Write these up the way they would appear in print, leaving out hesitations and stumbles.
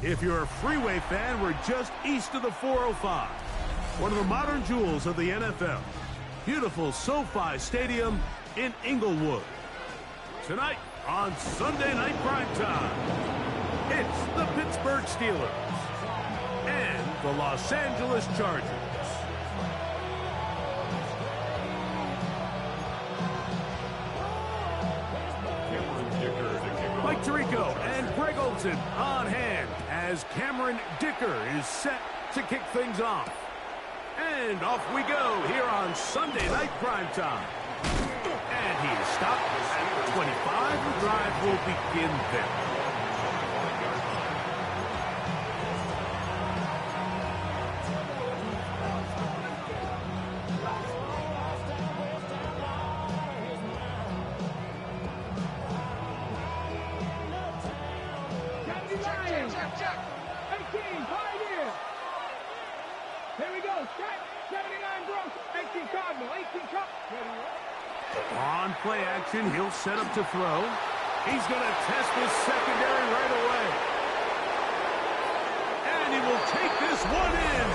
If you're a Freeway fan, we're just east of the 405. One of the modern jewels of the NFL. Beautiful SoFi Stadium in Inglewood. Tonight on Sunday Night Primetime, it's the Pittsburgh Steelers and the Los Angeles Chargers. Mike Tirico and Greg Olsen on hand as Cameron Dicker is set to kick things off. And off we go here on Sunday Night Primetime. And he is stopped at the 25. The drive will begin there. On play action, he'll set up to throw. He's going to test this secondary right away. And he will take this one in.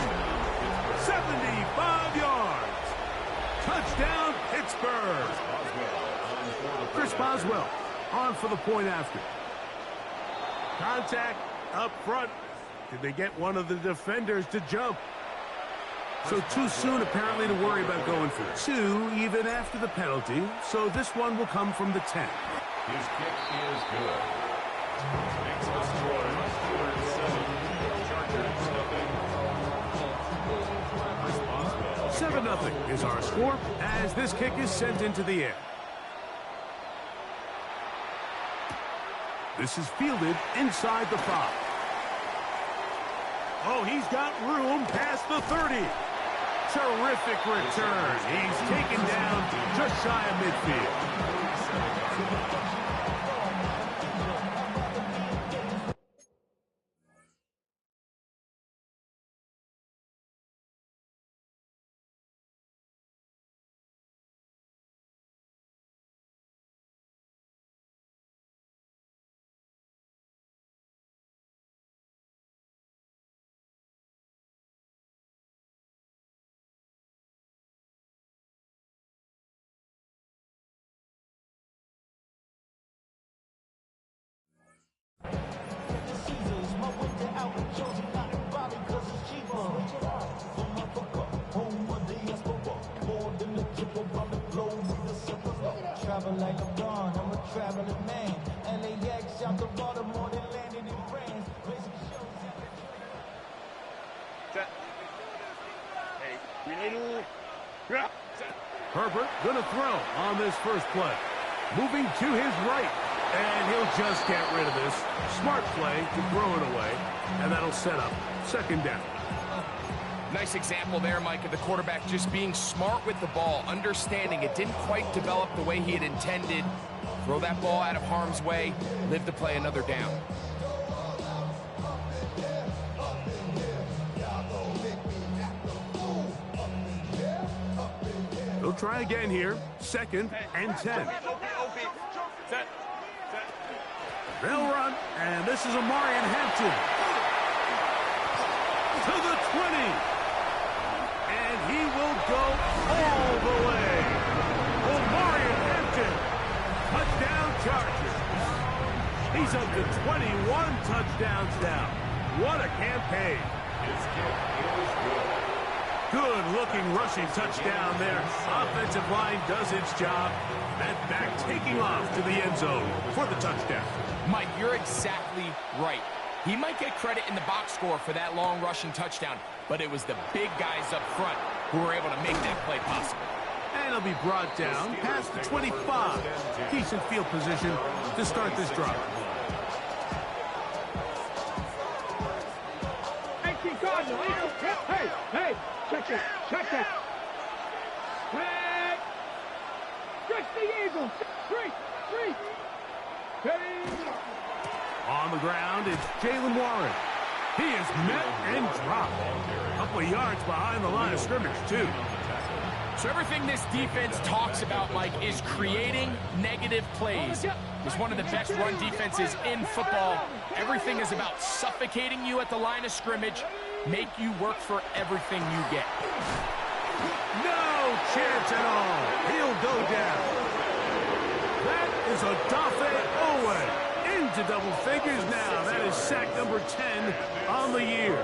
75 yards. Touchdown, Pittsburgh. Chris Boswell on for the point after. Contact up front. Did they get one of the defenders to jump? So too soon, apparently, to worry about going for it. 2 even after the penalty, so this one will come from the 10. His kick is good. Makes the score 7-0 is our score as this kick is sent into the air. This is fielded inside the 5. Oh, he's got room past the 30. Terrific return. He's taken down just shy of midfield. Like LeBron, I'm a traveling man. LAX out the Baltimore, they landed in France. Herbert gonna throw on this first play. Moving to his right. And he'll just get rid of this. Smart play to throw it away. And that'll set up second down. Nice example there, Mike, of the quarterback just being smart with the ball, understanding it didn't quite develop the way he had intended. Throw that ball out of harm's way, live to play another down. They'll try again here. 2nd and 10. They'll run, and this is Omarion Hampton. To the 20. And he will go all the way. Omarion Hampton. Touchdown Chargers. He's up to 21 touchdowns now. What a campaign. His kick is good. Good-looking rushing touchdown there. Offensive line does its job. And back taking off to the end zone for the touchdown. Mike, you're exactly right. He might get credit in the box score for that long rushing touchdown, but it was the big guys up front who were able to make that play possible. And he'll be brought down past the 25. Decent field position to start this drive. Hey, check that. Hey, stretch the eagle. Three. Hey. On the ground, it's Jaylen Warren. He is met and dropped. A couple of yards behind the line of scrimmage, too. So everything this defense talks about, Mike, is creating negative plays. is one of the best run defenses in football. Everything is about suffocating you at the line of scrimmage, make you work for everything you get. No chance at all. He'll go down. That is Odafe Oweh into double figures now. That is sack number 10 on the year.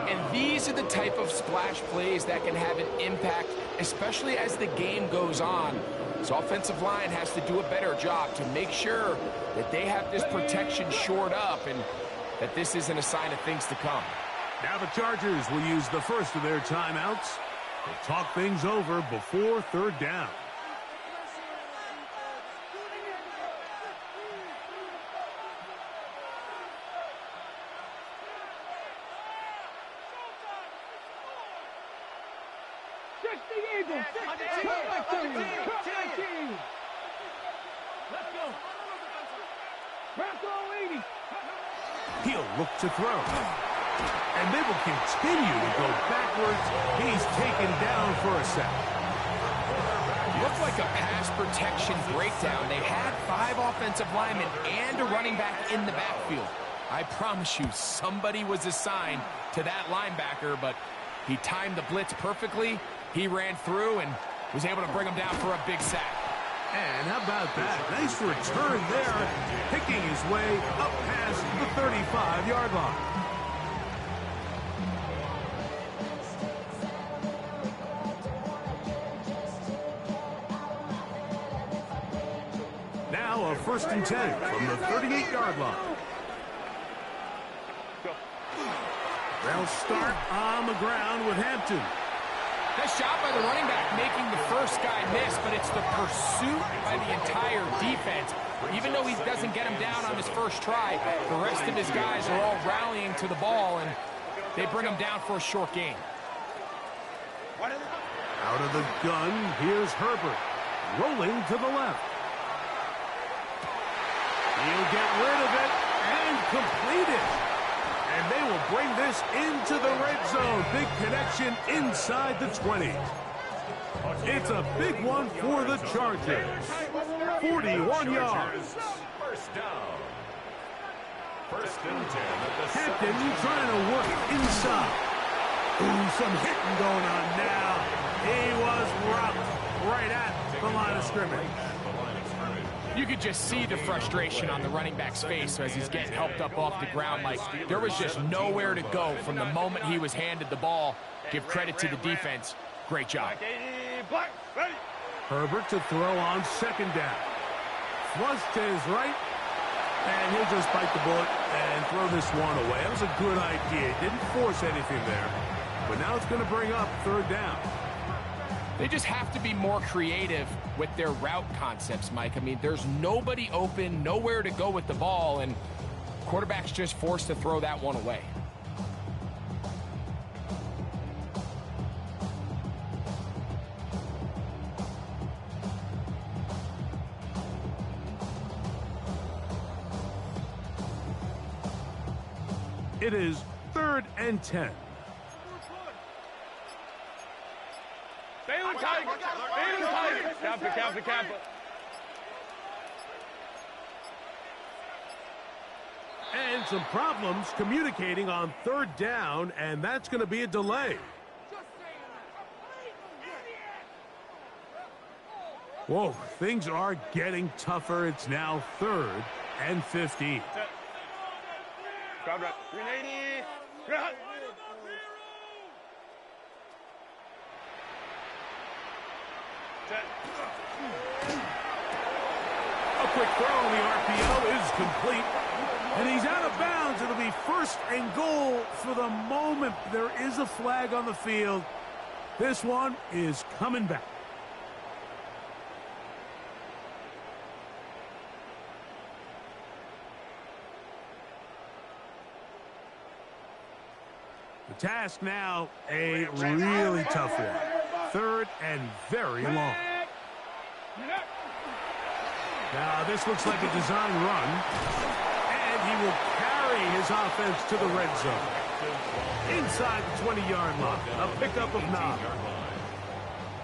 And these are the type of splash plays that can have an impact, especially as the game goes on. So offensive line has to do a better job to make sure that they have this protection shored up and that this isn't a sign of things to come. Now the Chargers will use the first of their timeouts to talk things over before third down. Check the Eagles. Let's go. Bronco 80. He'll look to throw. And they will continue to go backwards. He's taken down for a sack. Looked like a pass protection breakdown. They had 5 offensive linemen and a running back in the backfield. I promise you, somebody was assigned to that linebacker, but he timed the blitz perfectly. He ran through and was able to bring him down for a big sack. And how about that? Nice return there, picking his way up past the 35-yard line. Now a 1st and 10 from the 38-yard line. They'll start on the ground with Hampton. Nice job by the running back making the first guy miss, but it's the pursuit by the entire defense. Even though he doesn't get him down on his first try, the rest of his guys are all rallying to the ball, and they bring him down for a short gain. Out of the gun, here's Herbert, rolling to the left. He'll get rid of it and complete it. And they will bring this into the red zone. Big connection inside the 20. It's a big one for the Chargers. 41 yards. First down. 1st and 10 at the Hampton trying to work inside. Ooh, some hitting going on now. He was rocked right at the line of scrimmage. You could just see the frustration on the running back's face as he's getting helped up off the ground. Like, there was just nowhere to go from the moment he was handed the ball. Give credit to the defense. Great job. Herbert to throw on 2nd down. Flush to his right. And he'll just bite the bullet and throw this one away. That was a good idea. Didn't force anything there. But now it's going to bring up 3rd down. They just have to be more creative with their route concepts, Mike. I mean, there's nobody open, nowhere to go with the ball, and quarterback's just forced to throw that one away. It is 3rd and 10. Stay on tight. Stay on tight. Kappa. And some problems communicating on 3rd down, and that's going to be a delay. Whoa, things are getting tougher. It's now 3rd and 15. Grab that. 380. A quick throw on the RPO is complete. And he's out of bounds. It'll be 1st and goal for the moment. There is a flag on the field. This one is coming back. The task now, a really tough one. 3rd and very long. Now, this looks like a design run. And he will carry his offense to the red zone. Inside the 20-yard line. A pickup of 9.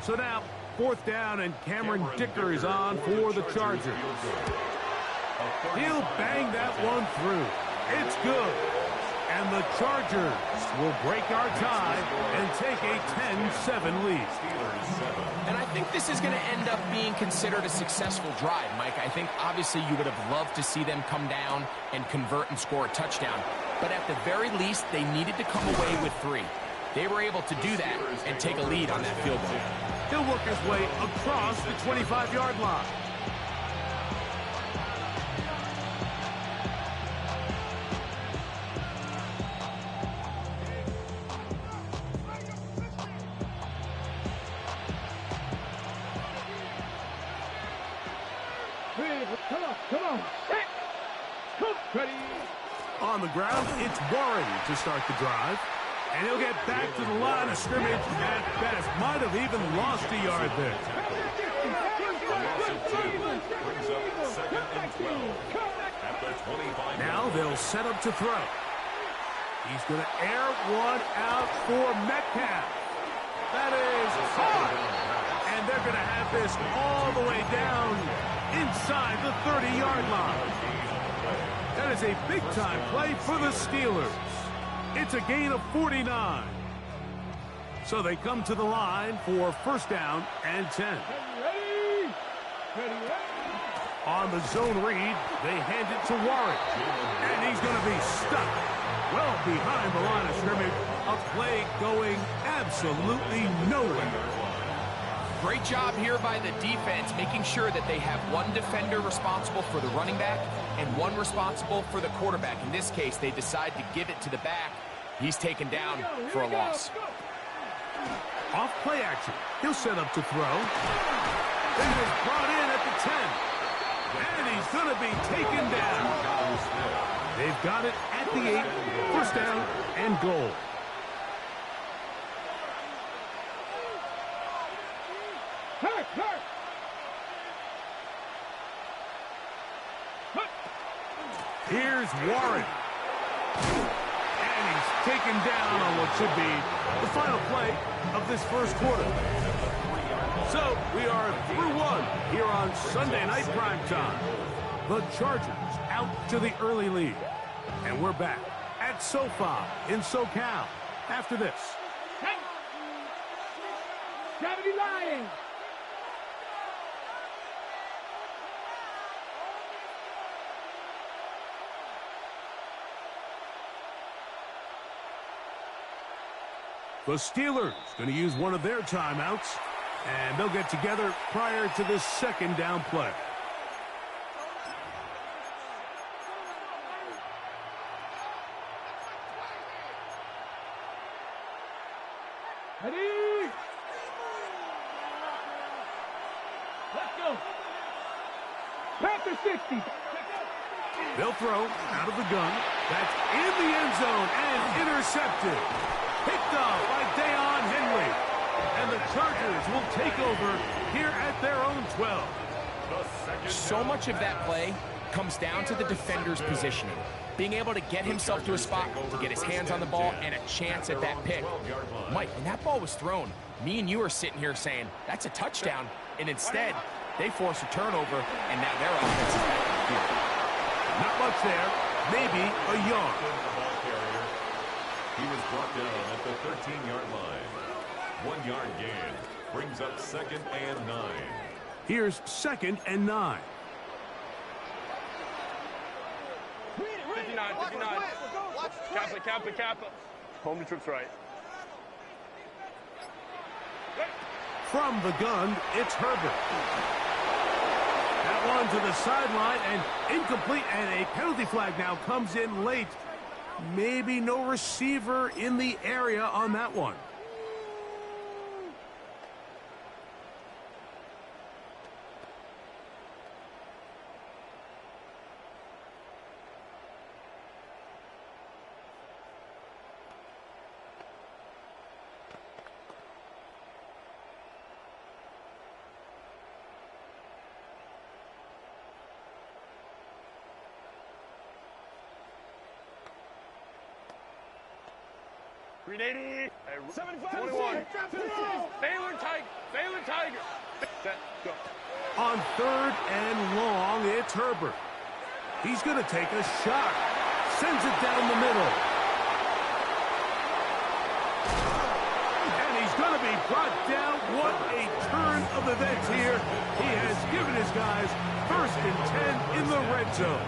So now, 4th down, and Cameron Dicker is on for the Chargers. He'll bang that one through. It's good. And the Chargers will break our tie and take a 10-7 lead. And I think this is going to end up being considered a successful drive, Mike. I think obviously you would have loved to see them come down and convert and score a touchdown. But at the very least, they needed to come away with 3. They were able to do that and take a lead on that field goal. He'll work his way across the 25-yard line. Come on. Ready. On the ground, it's Warren to start the drive. And he'll get back to the line of scrimmage at best. Might have even lost a yard there. Now they'll set up to throw. He's going to air one out for Metcalf. That is hard. And they're going to have this all the way down inside the 30-yard line. That is a big-time play for the Steelers. It's a gain of 49. So they come to the line for first down and 10. On the zone read, they hand it to Warren. And he's going to be stuck well behind the line of scrimmage. A play going absolutely nowhere. Great job here by the defense, making sure that they have one defender responsible for the running back and one responsible for the quarterback. In this case, they decide to give it to the back. He's taken down for a loss. Off play action. He'll set up to throw. Then is brought in at the 10. And he's going to be taken down. They've got it at the 8. First down and goal. Here's Warren. And he's taken down on what should be the final play of this first quarter. So we are through one here on Sunday Night Primetime. The Chargers out to the early lead. And we're back at SoFi in SoCal after this. Gravity Lions. The Steelers going to use one of their timeouts, and they'll get together prior to this second down play. Ready? Let's go. Panther 60. They'll throw out of the gun. That's in the end zone and intercepted. Picked off by Deion Henley. And the Chargers will take over here at their own 12. So much of that play comes down to the defender's positioning. Being able to get himself to a spot, to get his hands on the ball, and a chance at that pick. Mike, when that ball was thrown, me and you are sitting here saying, that's a touchdown. And instead, they force a turnover, and now their offense is back in the field. Not much there. Maybe a yard. He was brought down at the 13-yard line. 1 yard gain brings up 2nd and 9. Here's 2nd and 9. 59. Kappa. Home to troops right. From the gun, it's Herbert. That one to the sideline and incomplete, and a penalty flag now comes in late. Maybe no receiver in the area on that one. Hey, 21. Baylor Tiger. Set, go. On 3rd and long, it's Herbert. He's going to take a shot. Sends it down the middle. And he's going to be brought down. What a turn of events here. He has given his guys 1st and 10 in the red zone.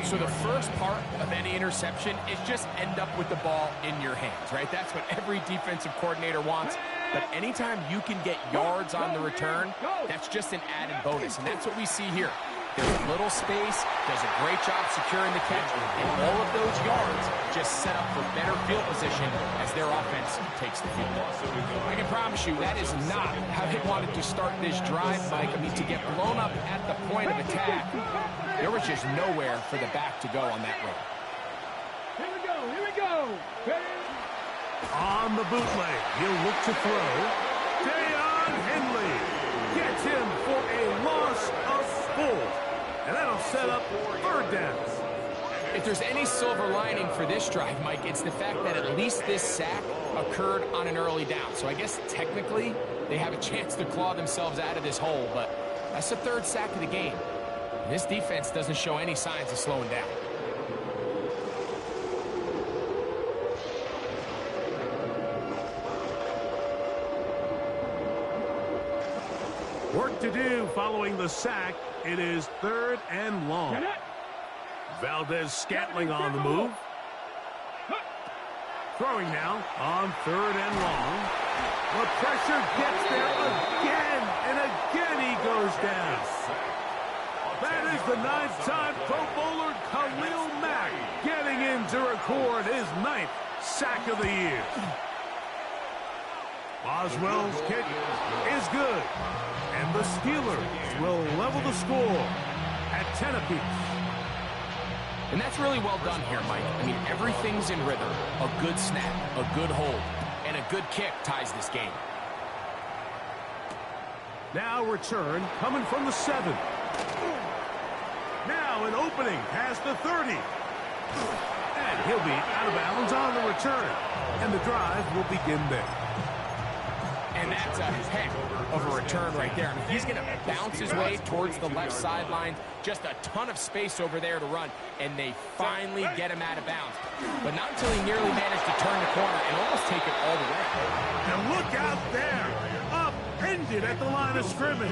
So the first part of any interception is just end up with the ball in your hands, right? That's what every defensive coordinator wants. But anytime you can get yards on the return, that's just an added bonus. And that's what we see here. There's little space, does a great job securing the catch, and all of those yards just set up for better field position as their offense takes the field. I can promise you that is not how they wanted to start this drive, Mike. I mean, to get blown up at the point of attack, there was just nowhere for the back to go on that run. Here we go. On the bootleg, he'll look to throw. Deion Henley gets him for a loss of 4. And that'll set up 3rd down. If there's any silver lining for this drive, Mike, it's the fact that at least this sack occurred on an early down. So I guess technically they have a chance to claw themselves out of this hole, but that's the 3rd sack of the game. And this defense doesn't show any signs of slowing down. Work to do following the sack. It is 3rd and long. Valdez-Scantling on the move. Throwing now on 3rd and long. The pressure gets there again, and again he goes down. That is the 9th-time Pro Bowler Khalil Mack getting in to record his 9th sack of the year. Boswell's kick is good. And the Steelers will level the score at 10 apiece. And that's really well done here, Mike. I mean, everything's in rhythm. A good snap, a good hold, and a good kick ties this game. Now return coming from the 7. Now an opening past the 30. And he'll be out of bounds on the return. And the drive will begin there. And that's a heck of a return right there. I mean, he's going to bounce his way towards the left sideline. Just a ton of space over there to run. And they finally get him out of bounds. But not until he nearly managed to turn the corner and almost take it all the way. And look out there. Upended at the line of scrimmage.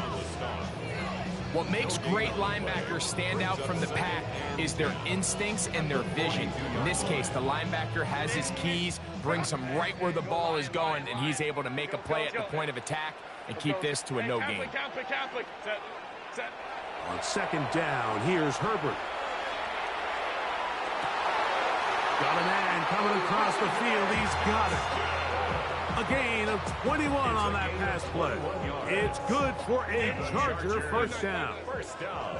What makes great linebackers stand out from the pack is their instincts and their vision. In this case, the linebacker has his keys, brings him right where the ball is going, and he's able to make a play at the point of attack and keep this to a no gain. Set. On 2nd down, here's Herbert. Got a man coming across the field. He's got it. A gain of 21 on that pass play. It's good for a Charger 1st down. First down.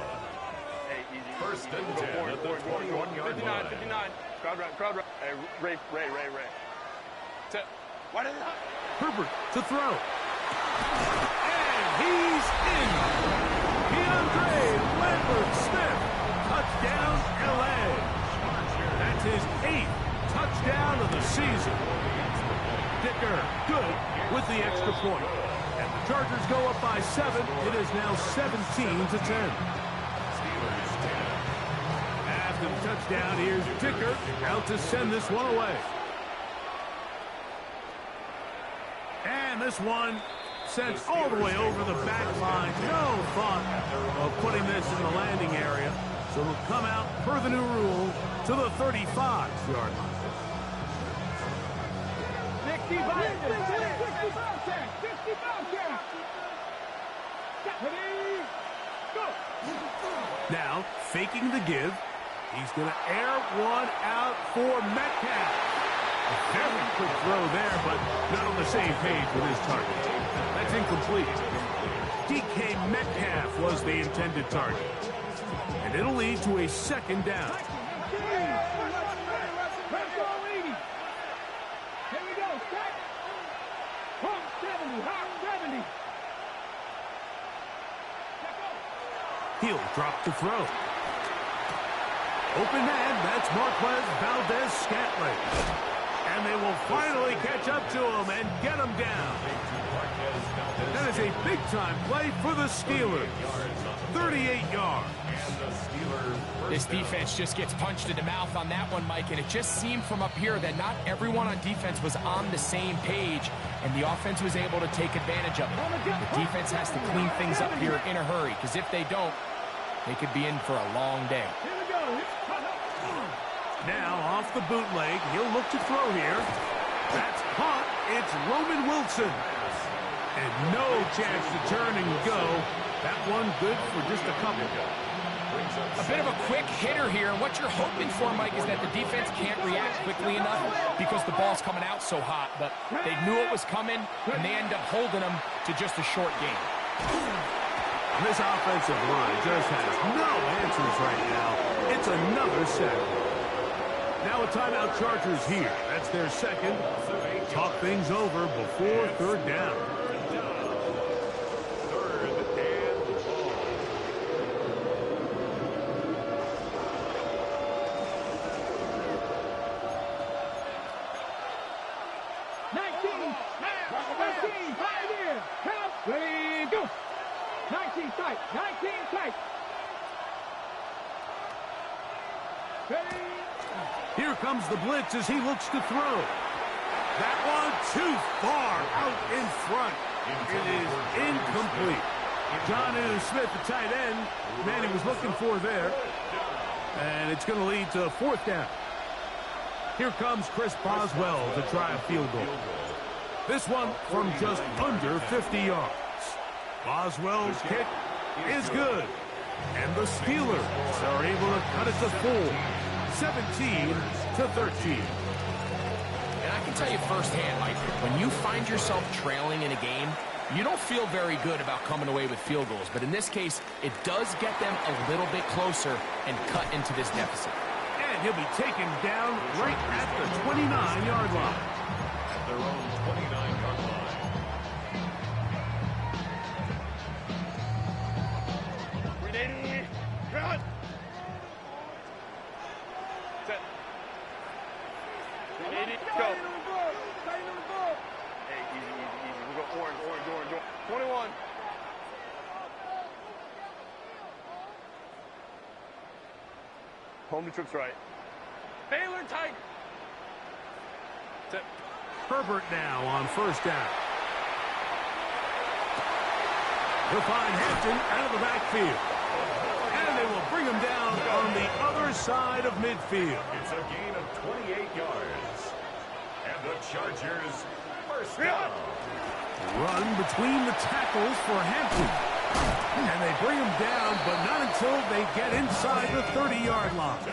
Hey, easy. 1st and 10 at the 21-yard line. 59. Crowd run. Hey, Ray. Set. Why did it not? Herbert to throw. And he's in. DeAndre Lambert-Smith. Touchdown, L.A. That's his 8th touchdown of the season. Dicker, good with the extra point. And the Chargers go up by 7. It is now 17-10. After the touchdown, here's Dicker out to send this one away. And this one sent all the way over the back line. No thought of putting this in the landing area. So it'll come out per the new rule to the 35-yard line. 65 count. Ready, go. Now, faking the give. He's going to air one out for Metcalf. A very quick throw there, but not on the same page with his target. That's incomplete. DK Metcalf was the intended target. And it'll lead to a 2nd down. He'll drop the throw. Open man, that's Marquez Valdez-Scantling. And they will finally catch up to him and get him down. That is a big-time play for the Steelers. 38 yards. And the Steelers This first down. defense just gets punched in the mouth on that one, Mike, and it just seemed from up here that not everyone on defense was on the same page, and the offense was able to take advantage of it. The defense has to clean things up here in a hurry, because if they don't, they could be in for a long day. Now off the bootleg, he'll look to throw here. That's caught. It's Roman Wilson. And no chance to turn and go. That one good for just a couple. A bit of a quick hitter here, and what you're hoping for, Mike, is that the defense can't react quickly enough because the ball's coming out so hot, but they knew it was coming, and they end up holding them to just a short game. This offensive line just has no answers right now. It's another sack. Now a timeout Chargers here. That's their second. Talk things over before third down. Third and ball. Here comes the blitz as he looks to throw. That one too far out in front. It is incomplete. Jonnu Smith, the tight end, man he was looking for there. And it's going to lead to fourth down. Here comes Chris Boswell to try a field goal. This one from just under 50 yards. Boswell's kick is good. And the Steelers are able to cut it to 4. 17-13. And I can tell you firsthand, Mike, when you find yourself trailing in a game, you don't feel very good about coming away with field goals. But in this case, it does get them a little bit closer and cut into this deficit. And he'll be taken down right at the 29-yard line. At their own 29-yard line. Run! Set. 380, go. Hey, easy. We go orange. 21. Home to trips right. Baylor Tiger. Set. Herbert now on first down. He'll find Hampton out of the backfield. And they will bring him down on the other side of midfield. It's a gain of 28 yards. And the Chargers first down. Run between the tackles for Hampton. And they bring him down, but not until they get inside the 30-yard line.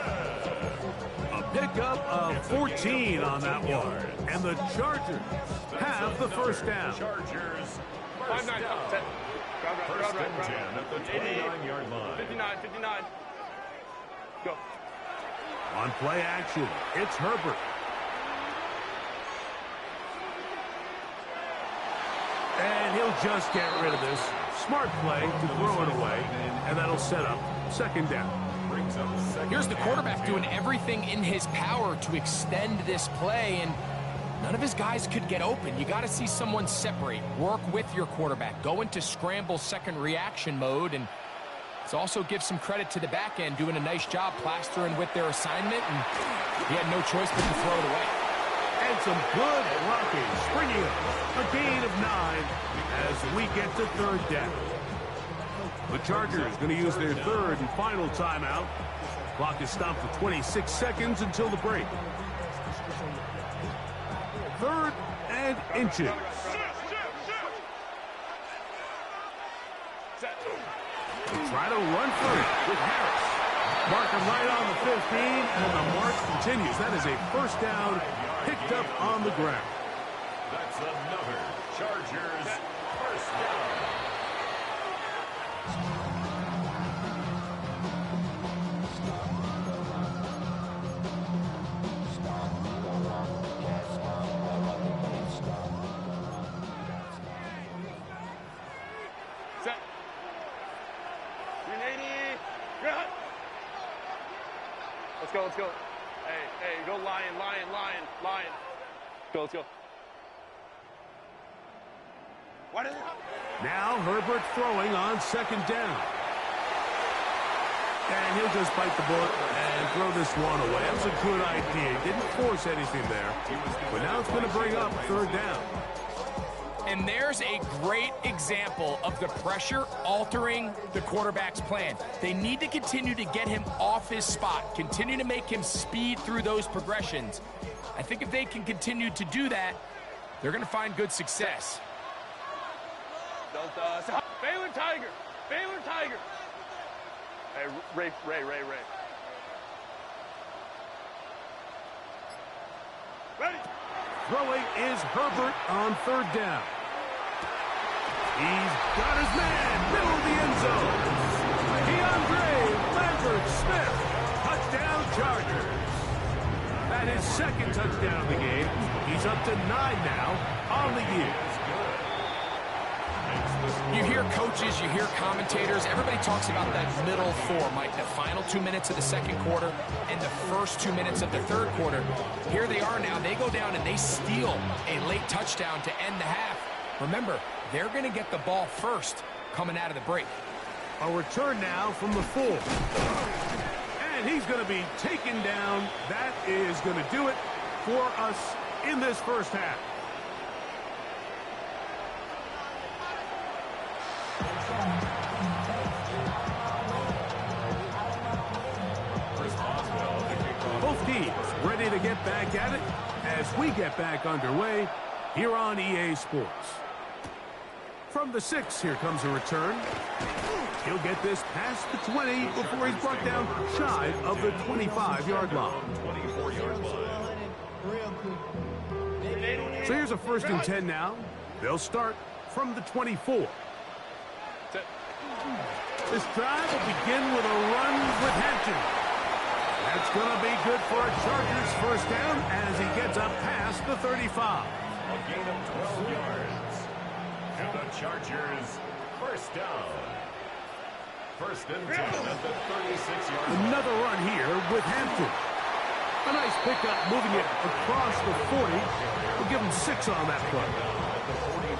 A pickup of 14 on that one. And the Chargers have the first down. Chargers 5-9. first down. Set. First and 10 at the 29-yard line. 59. Go. On play action, it's Herbert. And he'll just get rid of this. Smart play to throw it away, and that'll set up second down. Brings up second. Here's the quarterback doing everything in his power to extend this play, and none of his guys could get open. You got to see someone separate, work with your quarterback, go into scramble second reaction mode, and let's also give some credit to the back end doing a nice job plastering with their assignment, and he had no choice but to throw it away. And some good blocking, springing up. A gain of 9 as we get to third down. The Chargers going to use their third and final timeout. Clock is stopped for 26 seconds until the break. Third and inches. Try to run for it with Harris. Mark him right on the 15, and the march continues. That is a first down picked up on the ground. That's another Chargers first down. Set. 380. Cut. Let's go. Hey, go lion. Let's go. Now Herbert throwing on second down. And he'll just bite the bullet and throw this one away. That was a good idea. He didn't force anything there. But now it's going to bring up third down. And there's a great example of the pressure altering the quarterback's plan. They need to continue to get him off his spot, continue to make him speed through those progressions. I think if they can continue to do that, they're going to find good success. Baylor Tiger! Baylor Tiger! Hey, Ray. Ready? Throwing is Herbert on third down. He's got his man, middle of the end zone. DeAndre Lambert-Smith, touchdown Chargers. That is second touchdown of the game. He's up to 9 now on the year. You hear coaches, you hear commentators, everybody talks about that middle four, Mike, the final 2 minutes of the second quarter and the first 2 minutes of the third quarter. Here they are now. They go down and they steal a late touchdown to end the half. Remember, they're going to get the ball first coming out of the break. A return now from the 4. And he's going to be taken down. That is going to do it for us in this first half. Both teams ready to get back at it as we get back underway here on EA Sports. From the 6, here comes a return. He'll get this past the 20 before he's brought down shy of the 25-yard line. 24-yard line. So here's a 1st and 10 now. They'll start from the 24. This drive will begin with a run with Hampton. That's going to be good for a Chargers first down as he gets up past the 35. A gain of 12 yards. And the Chargers first down. 1st and 10 at the 36-yard line. Another run here with Hampton. A nice pickup moving it across the 40. We'll give him 6 on that play.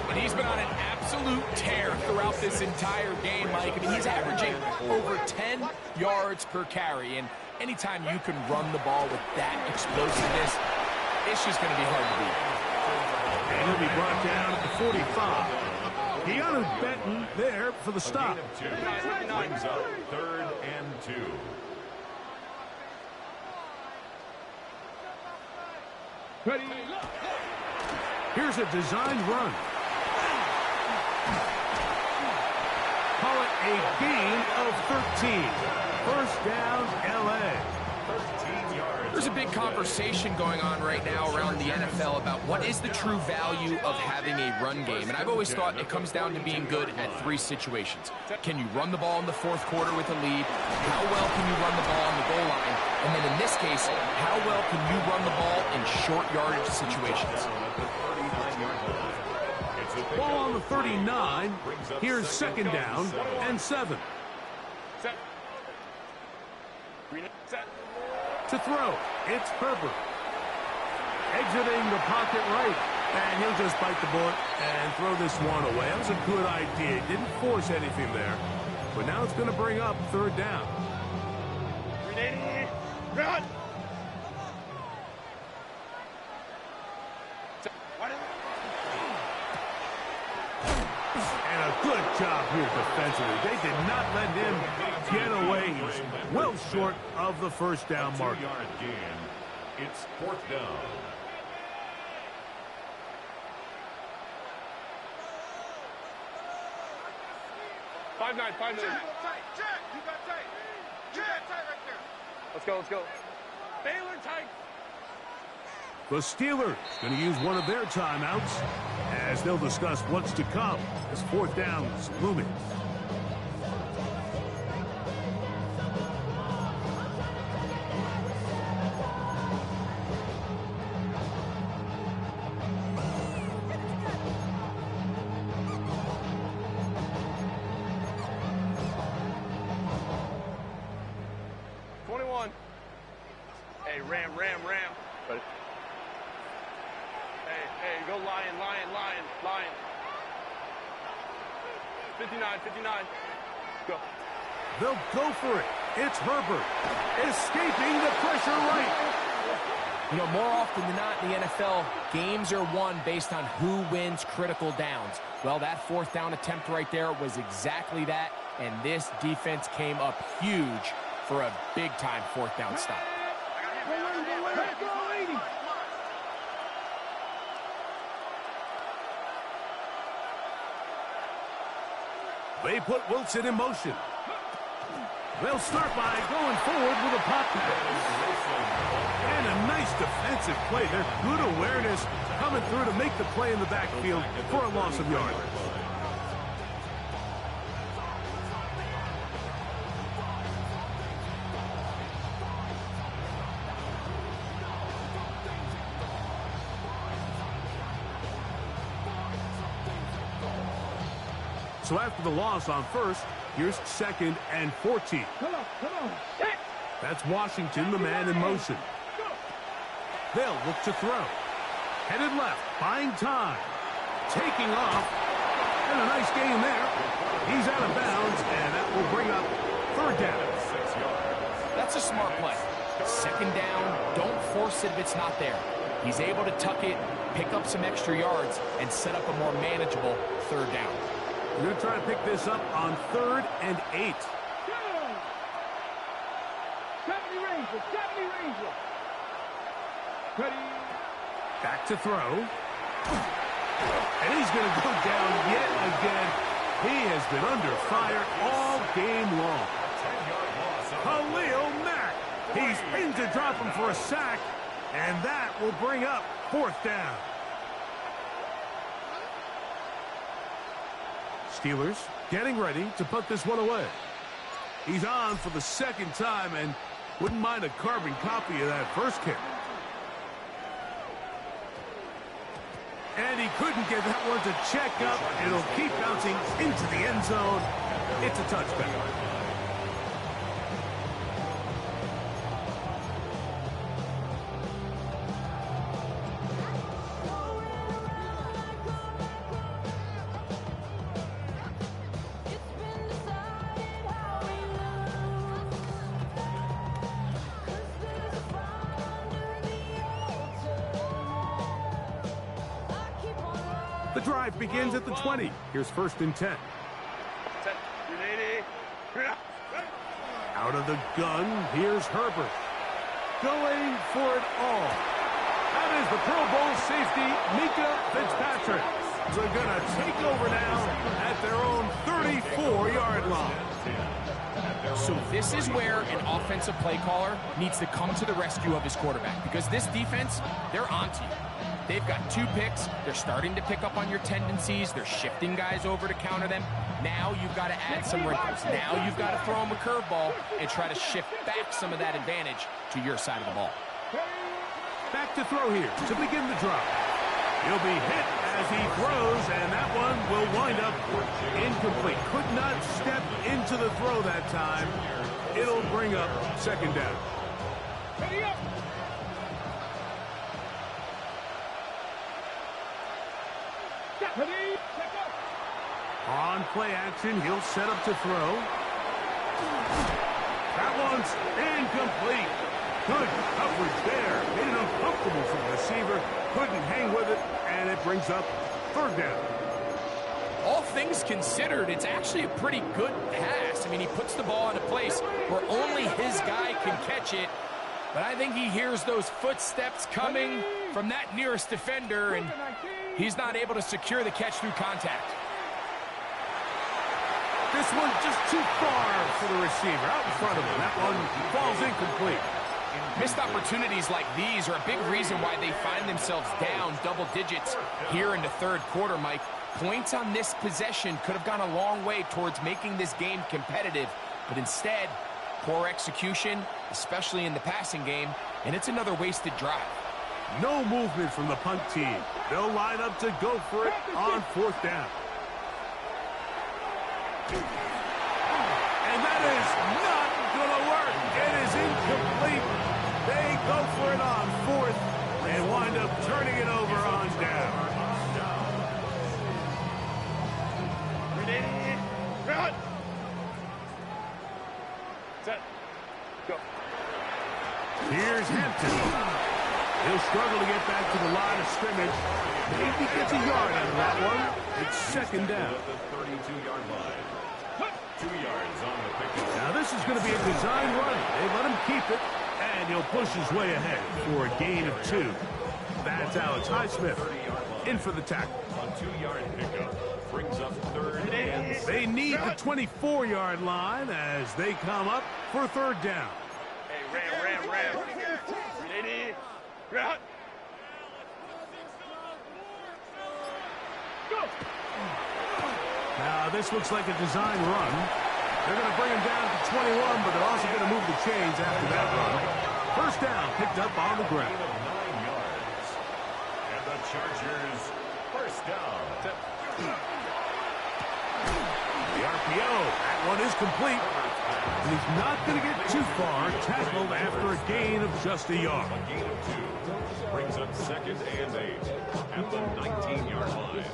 And he's been on an absolute tear throughout this entire game, Mike. I mean, he's averaging over 10 yards per carry. And anytime you can run the ball with that explosiveness, it's just going to be hard to beat. And he'll be brought down at the 45. Keanu Benton there for the stop. A gain of 2. Brings up 3rd and 2. Ready? Here's a designed run. Call it a gain of 13. First down, LA. 13 yards. There's a big conversation going on right now around the NFL about what is the true value of having a run game. And I've always thought it comes down to being good at 3 situations. Can you run the ball in the 4th quarter with a lead? How well can you run the ball on the goal line? And then in this case, how well can you run the ball in short yardage situations? Ball on the 39. Here's 2nd down and 7. Set. Green, set. To throw, it's Herbert. Exiting the pocket right. And he'll just bite the bullet and throw this one away. That was a good idea. Didn't force anything there. But now it's going to bring up 3rd down. Green, run! And a good job here defensively. They did not let him get away. He's well short of the first down mark. 2-yard gain. It's 4th down. Five nine. Let's go. Baylor tight. The Steelers going to use one of their timeouts as they'll discuss what's to come as 4th down is looming. Hey, ram. Ready? Hey, go lion. 59. Go. They'll go for it It's Herbert escaping the pressure right. You know, more often than not in the NFL, games are won based on who wins critical downs. Well, that fourth down attempt right there was exactly that, and this defense came up huge for a big-time fourth down stop. They put Wilson in motion. They'll start by going forward with a pop pass. And a nice defensive play. There's good awareness coming through to make the play in the backfield for a loss of yardage. So after the loss on first, here's 2nd and 14. Come on. That's Washington, the man in motion. They'll look to throw. Headed left, buying time. Taking off. And a nice gain there. He's out of bounds, and that will bring up 3rd down. 6 yards. That's a smart play. 2nd down, don't force it if it's not there. He's able to tuck it, pick up some extra yards, and set up a more manageable 3rd down. We're going to try to pick this up on 3rd and 8. 70 Ranger. Ready. Back to throw. And he's going to go down yet again. He has been under fire all game long. 10-yard loss. Khalil Mack. He's in to drop him for a sack. And that will bring up 4th down. Steelers getting ready to put this one away. He's on for the 2nd time and wouldn't mind a carbon copy of that first kick. And he couldn't get that one to check up. It'll keep bouncing into the end zone. It's a touchback. The drive begins at the 20. Here's 1st and 10. Out of the gun, here's Herbert. Going for it all. That is the Pro Bowl safety, Minkah Fitzpatrick. They're going to take over now at their own 34-yard line. So this is where an offensive play caller needs to come to the rescue of his quarterback, because this defense, they're onto you. They've got 2 picks. They're starting to pick up on your tendencies. They're shifting guys over to counter them. Now you've got to add some wrinkles. Now you've got to throw him a curveball and try to shift back some of that advantage to your side of the ball. Back to throw here to begin the drive. He'll be hit as he throws, and that one will wind up incomplete. Could not step into the throw that time. It'll bring up 2nd down. Ready up. Ready. Check up. On play action, he'll set up to throw. That one's incomplete. Good coverage there. Made it uncomfortable for the receiver. Couldn't hang with it, and it brings up 3rd down. All things considered, it's actually a pretty good pass. I mean, he puts the ball in a place where only his guy can catch it. But I think he hears those footsteps coming from that nearest defender, and he's not able to secure the catch through contact. This one's just too far for the receiver. Out in front of him. That one falls incomplete. Missed opportunities like these are a big reason why they find themselves down double digits here in the 3rd quarter, Mike. Points on this possession could have gone a long way towards making this game competitive, but instead, poor execution, especially in the passing game, and it's another wasted drive. No movement from the punt team. They'll line up to go for it on 4th down. And that is not going to work. It is incomplete. They go for it on 4th and wind up turning it over on down. Ready. Run. Set. is Hampton. He'll struggle to get back to the line of scrimmage. Maybe gets a yard out of that one. It's second down. At the 32-yard line. 2 yards on the pickup. Now this is going to be a design run. They let him keep it, and he'll push his way ahead for a gain of 2. That's Alex Highsmith in for the tackle. On 2-yard pickup. Brings up 3rd and 6. They need the 24-yard line as they come up for 3rd down. Hey, Ram. Ready? Right. Go. Now this looks like a design run. They're going to bring him down to 21, but they're also going to move the chains after that run. 1st down picked up on the ground. Of 9 yards. And the Chargers 1st down. The RPO, that one is complete. And he's not going to get too far, tackled after a gain of just a yard. A gain of 2. Brings up 2nd and 8 at the 19-yard line.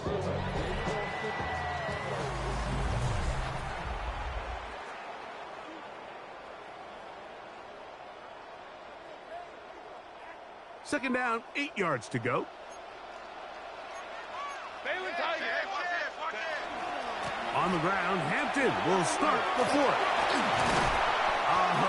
Second down, 8 yards to go. On the ground, Hampton will start the 4th.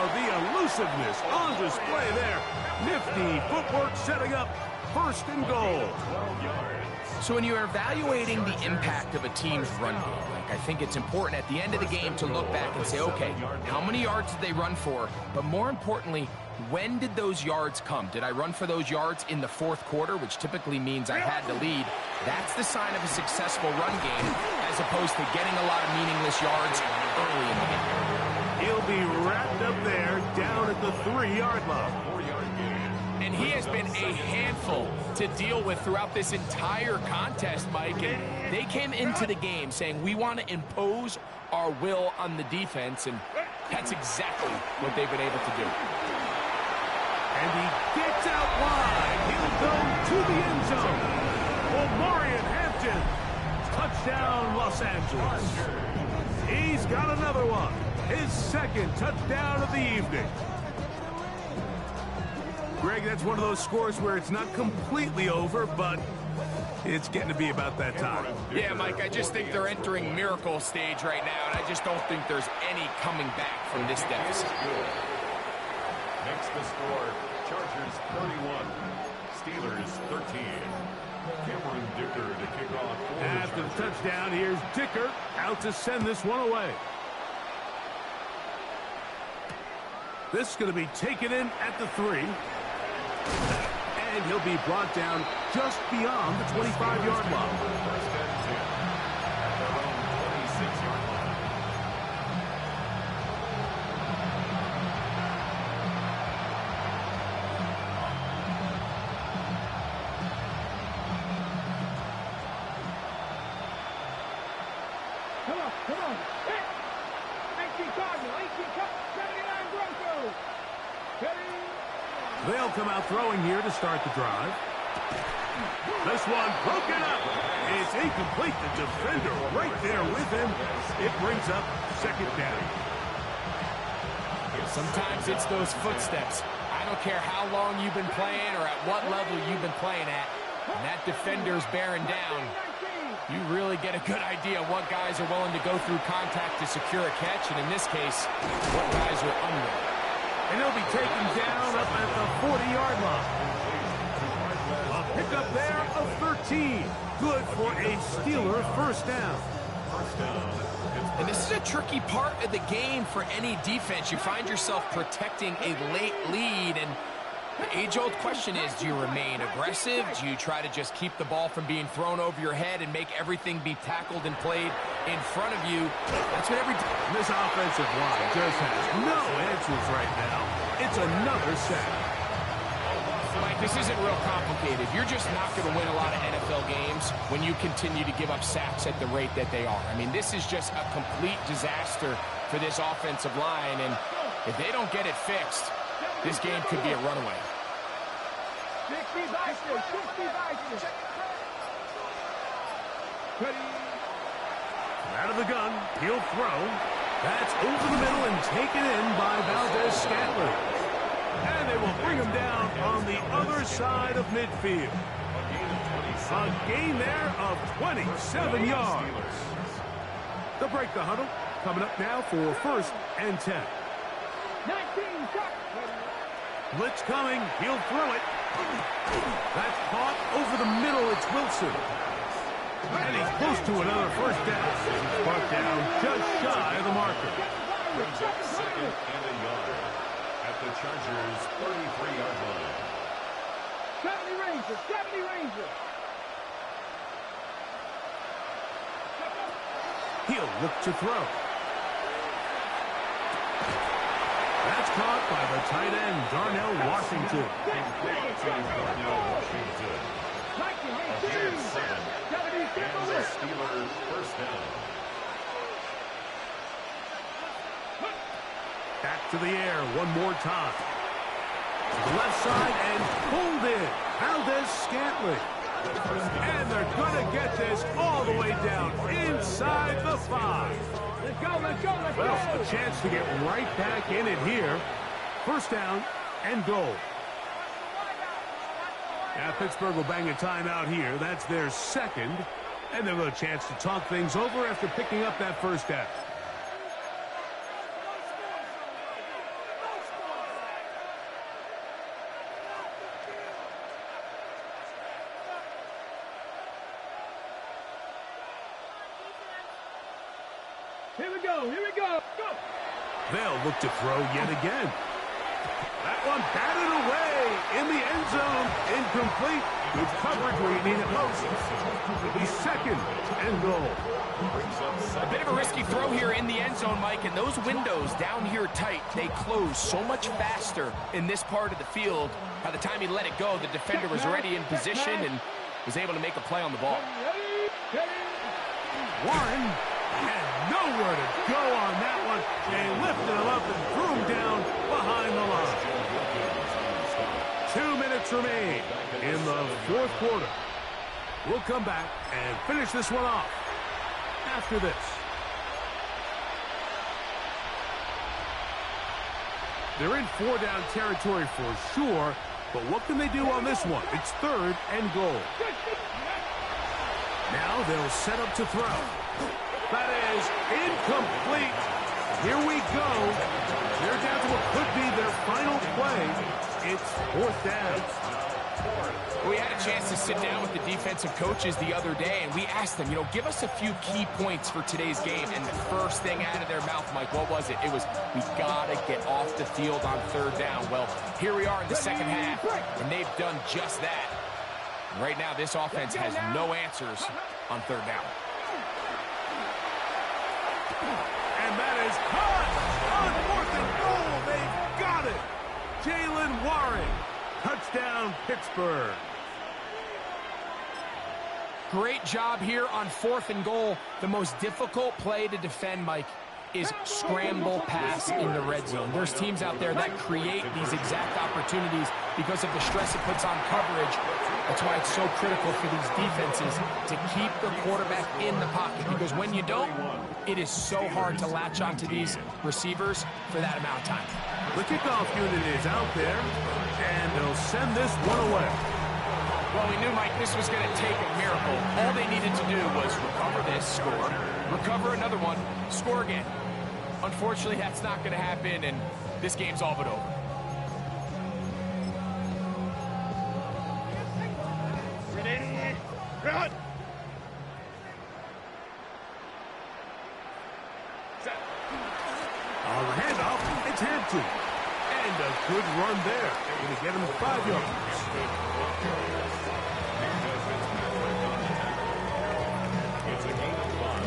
The elusiveness on display there. Nifty footwork setting up 1st and goal. 12 yards. So when you're evaluating the impact of a team's run game, I think it's important at the end of the game to look back and say, okay, how many yards did they run for? But more importantly, when did those yards come? Did I run for those yards in the 4th quarter, which typically means I had to lead? That's the sign of a successful run game, as opposed to getting a lot of meaningless yards early in the game. He'll be wrapped up there down at the 3-yard line. 4-yard gain. And he has been a handful to deal with throughout this entire contest, Mike. And they came into the game saying, we want to impose our will on the defense, and that's exactly what they've been able to do. And he gets out wide. He'll go to the end zone. Omarion Hampton. Touchdown, Los Angeles. He's got another one. His 2nd touchdown of the evening. Greg, that's one of those scores where it's not completely over, but it's getting to be about that time. Yeah, Mike, I just think they're entering miracle stage right now, and I just don't think there's any coming back from this deficit. Makes the score Chargers 31, Steelers 13. Cameron Dicker to kick off. After the touchdown, here's Dicker out to send this one away. This is going to be taken in at the 3. And he'll be brought down just beyond the 25-yard line. 1st and 10 at their own 26-yard line. Come on. Hit. 19 Cardinal, 18 79 Broncos. Ready? They'll come out throwing here to start the drive. This one broken up. It's incomplete. The defender right there with him. It brings up 2nd down. Sometimes it's those footsteps. I don't care how long you've been playing or at what level you've been playing at. When that defender's bearing down, you really get a good idea of what guys are willing to go through contact to secure a catch, and in this case, what guys are unwilling. And he'll be taken down up at the 40-yard line. A pickup there of 13. Good for a Steeler 1st down. 1st down. And this is a tricky part of the game for any defense. You find yourself protecting a late lead, and the age-old question is, do you remain aggressive? Do you try to just keep the ball from being thrown over your head and make everything be tackled and played in front of you? That's what This offensive line just has no answers right now. It's another sack. Mike, this isn't real complicated. You're just not going to win a lot of NFL games when you continue to give up sacks at the rate that they are. I mean, this is just a complete disaster for this offensive line, and if they don't get it fixed, this game could be a runaway. 60 Vikings. Ready? Out of the gun, he'll throw. That's over the middle and taken in by Valdez-Scantling. And they will bring him down on the other side of midfield. A gain there of 27 yards. They'll break the huddle. Coming up now for 1st and 10. 19, shot. Blitz coming. He'll throw it. That's caught over the middle. It's Wilson. And he's close to another first down. He's brought down just shy of the marker. Brings up 2nd and a yard at the Chargers' 33-yard line. 70 Rangers, 70 Rangers. He'll look to throw. That's caught by the tight end, Darnell Washington. Complete to Darnell Washington. A gain of 7. And the Steelers' first down. Back to the air one more time. To the left side and pulled in. Valdez-Scantling. And they're going to get this all the way down inside the 5. Let's go, let's go, let's Well, go. a chance to get right back in it here. First down and goal. Now Pittsburgh will bang a timeout here. That's their 2nd. And they'll have a chance to talk things over after picking up that first down. Here we go, here we go. Go. They'll look to throw yet again. That one batted away in the end zone. Incomplete. Good coverage where you need it most. It'll be 2nd and goal. A bit of a risky throw here in the end zone, Mike, and those windows down here tight, they close so much faster in this part of the field. By the time he let it go, the defender was already in position and was able to make a play on the ball. Ready, ready. Warren had nowhere to go on that one. They lifted him up and threw him down behind the line. 2 minutes remain in the 4th quarter. We'll come back and finish this one off after this. They're in 4-down territory for sure, but what can they do on this one? It's 3rd and goal. Now they'll set up to throw. That is incomplete. Here we go. They're down to what could be their final play. It's 4th down. We had a chance to sit down with the defensive coaches the other day, and we asked them, give us a few key points for today's game. And the first thing out of their mouth, Mike, what was it? It was, we got to get off the field on 3rd down. Well, here we are in the 2nd half, and they've done just that. Right now, this offense has no answers on 3rd down. And that is caught on 4th and goal. They've got it. Jaylen Warren. Touchdown, Pittsburgh. Great job here on 4th and goal. The most difficult play to defend, Mike, is scramble pass in the red zone. There's teams out there that create these exact opportunities because of the stress it puts on coverage. That's why it's so critical for these defenses to keep the quarterback in the pocket, because when you don't, it is so hard to latch onto these receivers for that amount of time. The kickoff unit is out there, and they'll send this one away. Well, we knew, Mike, this was going to take a miracle. All they needed to do was recover this, score, recover another one, score again. Unfortunately, that's not going to happen, and this game's all but over. Ready, run. Set. On the handoff, it's Hampton. And a good run there. Going to get him 5 yards. It's a gain of 5.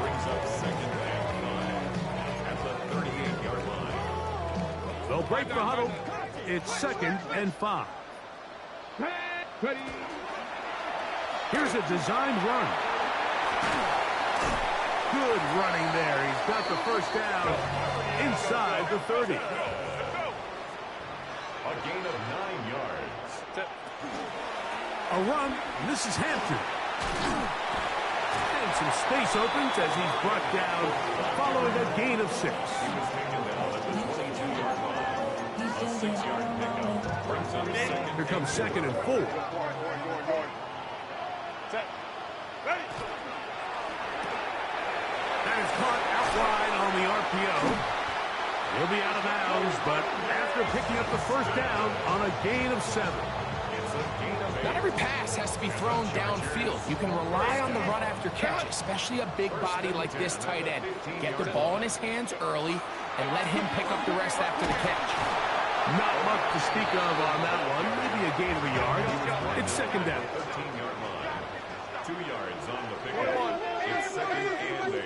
Brings up 2nd and 5 at the 38-yard line. They'll break the huddle. It's 2nd and 5. Ready. Here's a designed run. Good running there. He's got the first down inside the 30. A gain of 9 yards. A run, and this is Hampton. And some space opens as he's brought down following a gain of 6. He was taken down at the 22-yard line. A 6-yard pickup brings up second. Here comes 2nd and 4. Going. Set. Ready. That is caught out wide on the RPO. He'll be out of bounds, but after picking up the first down on a gain of 7. It's a gain of 8. Not every pass has to be thrown downfield. You can rely on the run after catch, especially a big body like this tight end. Get the ball in his hands early and let him pick up the rest after the catch. Not much to speak of on that one. Maybe a gain of a yard. It's 2nd down. 13-yard line. 2 yards on the pickup. It's 2nd and 8.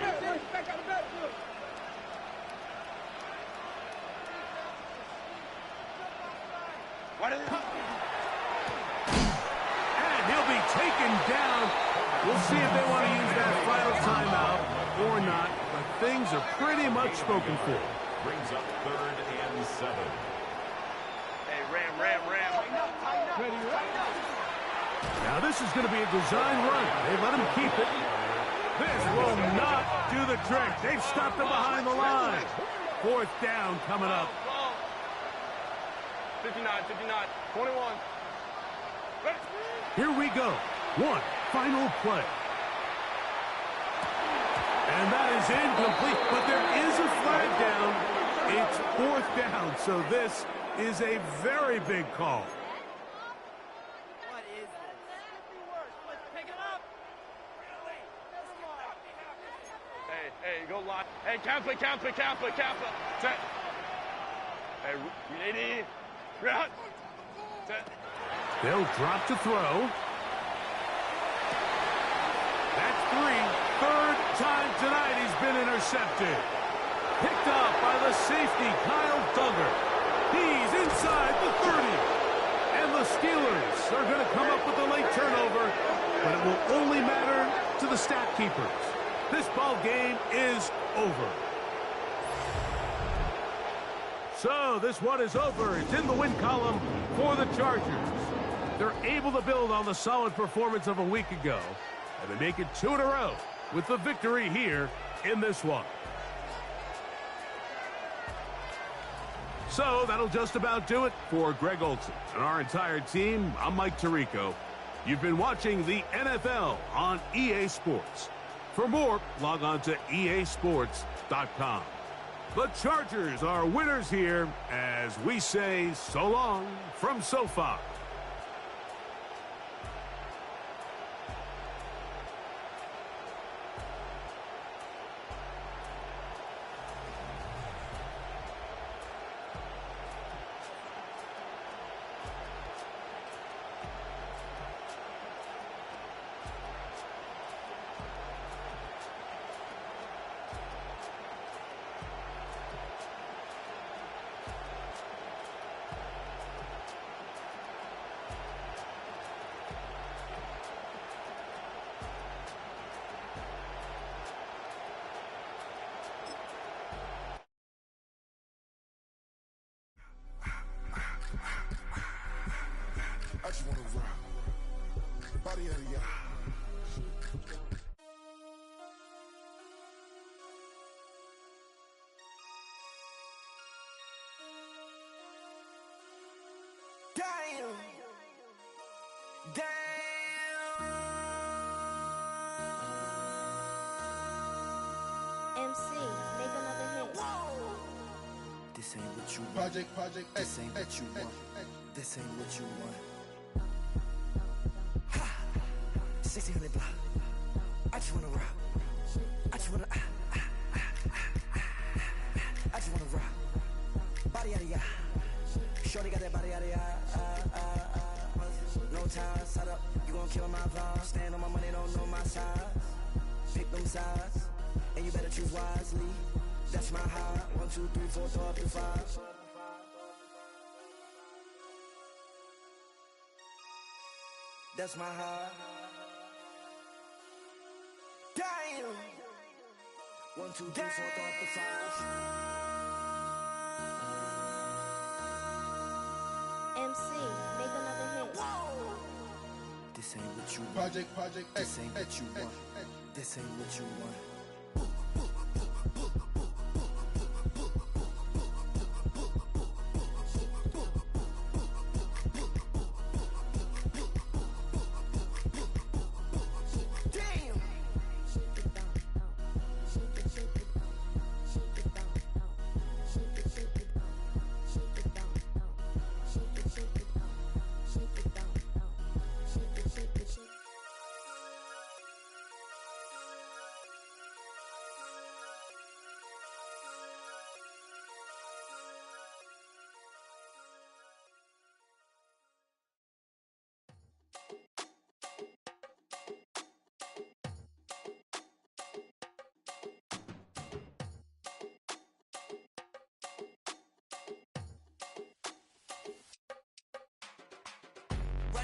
And he'll be taken down. We'll see if they want to use that final timeout or not. But things are pretty much spoken for. Brings up 3rd and 7. Hey, Ram. Now this is going to be a design run. They let him keep it. This will not do the trick. They've stopped him behind the line. 4th down coming up. 59, 21. Ready. Here we go. One final play. And that is incomplete, but there is a flag down. It's 4th down, so this is a very big call. What is this? Let's pick it up. Hey, go line. Hey, Kappa. Set. Hey, ready. Right. Set. They'll drop to throw. That's 3. 3rd time tonight he's been intercepted. Picked up by the safety, Kyle Duggar. He's inside the 30. And the Steelers are going to come up with a late turnover, but it will only matter to the stat keepers. This ball game is over. So this one is over. It's in the win column for the Chargers. They're able to build on the solid performance of a week ago, and they make it 2 in a row with the victory here in this one. So that'll just about do it for Greg Olsen and our entire team. I'm Mike Tirico. You've been watching the NFL on EA Sports. For more, log on to easports.com. The Chargers are winners here as we say so long from SoFi. I just wanna rock. Body out of y'all. Damn. MC, make another hit. This ain't what you want. Project. This ain't what you want. This ain't what you want. 1600 block. I just wanna rock. I just wanna rock. Body out of ya. Shorty got that body out of ya. No time, set up. You gon' kill my vibe. Stand on my money, don't know my size. Pick them sides, and you better choose wisely. That's my high. 1, 2, 3, 4, throw up to 5. That's my high. Damn. 1, 2, 3, 4, throw up to 5. MC, make another hit. This ain't what you want. Project. This ain't what you want. This ain't what you want.